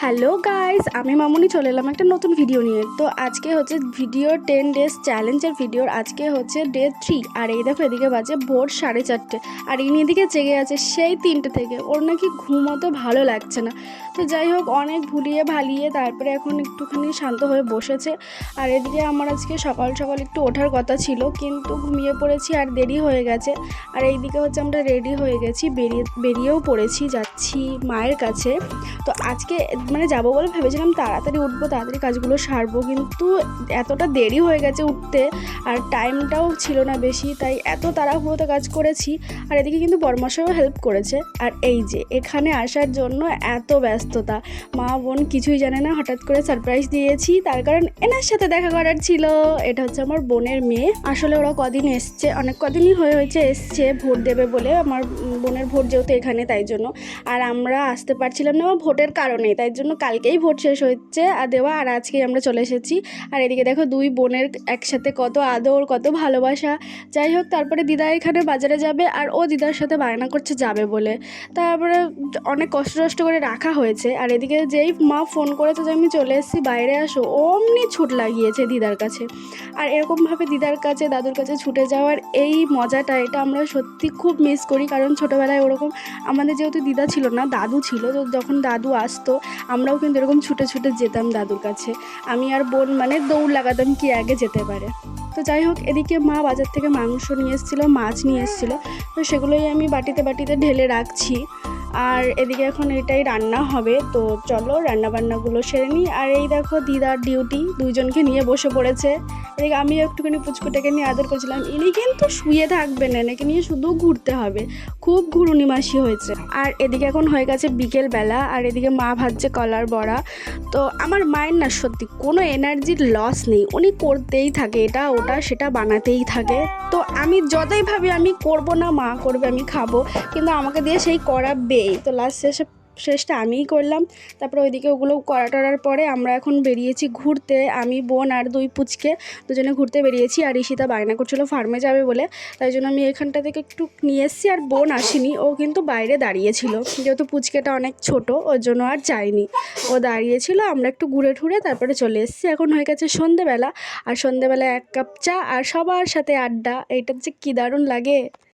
Hello guys, আমি মামুনি চলে এলাম একটা নতুন ভিডিও নিয়ে। তো আজকে হচ্ছে ভিডিও 10 ডেজ চ্যালেঞ্জের ভিডিওর আজকে হচ্ছে ডে 3। আর এই দেখো এদিকে বাজে ভোর 4:30, আর ইনি এদিকে জেগে আছে সেই 3টে থেকে। ওর নাকি ঘুমোতে ভালো লাগছে না। তো যাই হোক, অনেক ভুলিয়ে ভালিয়ে তারপরে এখন একটুখানি শান্ত হয়ে বসেছে। আর এদিকে আমার আজকে সকাল সকাল একটু ওঠার কথা ছিল, কিন্তু ঘুমিয়ে পড়েছি আর দেরি হয়ে গেছে। আর এইদিকে হচ্ছে আমরা রেডি হয়ে গেছি, বেরিয়েও পড়েছি, যাচ্ছি মায়ের কাছে। তো আজকে মানে যাবো বলে ভেবেছিলাম তাড়াতাড়ি উঠবো, তাড়াতাড়ি কাজগুলো সারবো, কিন্তু এতটা দেরি হয়ে গেছে উঠতে, আর টাইমটাও ছিল না বেশি, তাই এত তাড়াহুড়োতে কাজ করেছি। আর এদিকে কিন্তু বড়মশাইও হেল্প করেছে। আর এই যে এখানে আসার জন্য এত ব্যস্ততা, মা বোন কিছুই জানে না, হঠাৎ করে সারপ্রাইজ দিয়েছি, তার কারণ এনার সাথে দেখা করার ছিল। এটা হচ্ছে আমার বোনের মেয়ে। আসলে ওরা কদিন এসছে, অনেক কদিনই হয়েছে এসছে ভোট দেবে বলে, আমার বোনের ভোট যেহেতু এখানে তাই জন্য। আর আমরা আসতে পারছিলাম না ভোটের কারণে, তাই জন্য কালকেই ভোট শেষ হচ্ছে আর দেওয়া, আর আজকেই আমরা চলে এসেছি। আর এদিকে দেখো দুই বোনের একসাথে কত আদর, কত ভালোবাসা। যাই হোক, তারপরে দিদা এখানে বাজারে যাবে, আর ও দিদার সাথে বায়না করছে যাবে বলে। তারপরে অনেক কষ্ট করে রাখা হয়েছে। আর এদিকে যেই মা ফোন করেছে যে আমি চলে এসেছি বাইরে আসো, অমনি ছুট লাগিয়েছে দিদার কাছে। আর এরকমভাবে দিদার কাছে দাদুর কাছে ছুটে যাওয়ার এই মজাটা, এটা আমরা সত্যি খুব মিস করি। কারণ ছোটোবেলায় ওরকম আমাদের যেহেতু দিদা ছিল না, দাদু ছিল, তো যখন দাদু আসতো আমরাও কিন্তু এরকম ছুটে ছুটে যেতাম দাদুর কাছে। আমি আর বোন মানে দৌড় লাগাতাম কি আগে যেতে পারে। তো যাই হোক, এদিকে মা বাজার থেকে মাংস নিয়ে এসেছিলো, মাছ নিয়ে এসেছিলো, তো সেগুলোই আমি বাটিতে বাটিতে ঢেলে রাখছি। আর এদিকে এখন এটাই রান্না হবে, তো চলো রান্নাবান্নাগুলো সেরে নিই। আর এই দেখো দিদার ডিউটি, দুইজনকে নিয়ে বসে পড়েছে। এদিকে আমি একটুখানি পুচকুটাকে নিয়ে আদর করছিলাম। ইনি কিন্তু শুয়ে থাকবেন না, এনাকে নিয়ে শুধু ঘুরতে হবে, খুব ঘুরুনি মাসি হয়েছে। আর এদিকে এখন হয়ে গেছে বিকেলবেলা, আর এদিকে মা ভাজছে কলার বড়া। তো আমার মায়ের না সত্যি কোনো এনার্জির লস নেই, উনি করতেই থাকে, এটা ওটা সেটা বানাতেই থাকে। তো আমি যতই ভাবি আমি করব না, মা করবে আমি খাবো, কিন্তু আমাকে দিয়ে সেই করাবেই। তো শেষটা আমিই করলাম। তারপরে ওইদিকে ওগুলো করার পরে আমরা এখন বেরিয়েছি ঘুরতে, আমি বোন আর দুই পুচকে দুজনে ঘুরতে বেরিয়েছি। আর ঈশিতা বায়না করছিল ফার্মে যাবে বলে, তাই জন্য আমি এখানটা থেকে একটু নিয়ে এসেছি। আর বোন আসেনি, ও কিন্তু বাইরে দাঁড়িয়েছিল, যেহেতু পুচকেটা অনেক ছোট ওর জন্য আর যায়নি, ও দাঁড়িয়েছিল। আমরা একটু ঘুরে ঠুরে তারপরে চলে এসেছি। এখন হয়ে গেছে সন্ধেবেলা, আর সন্ধেবেলা 1 কাপ চা আর সবার সাথে আড্ডা, এইটা যে কী দারুণ লাগে।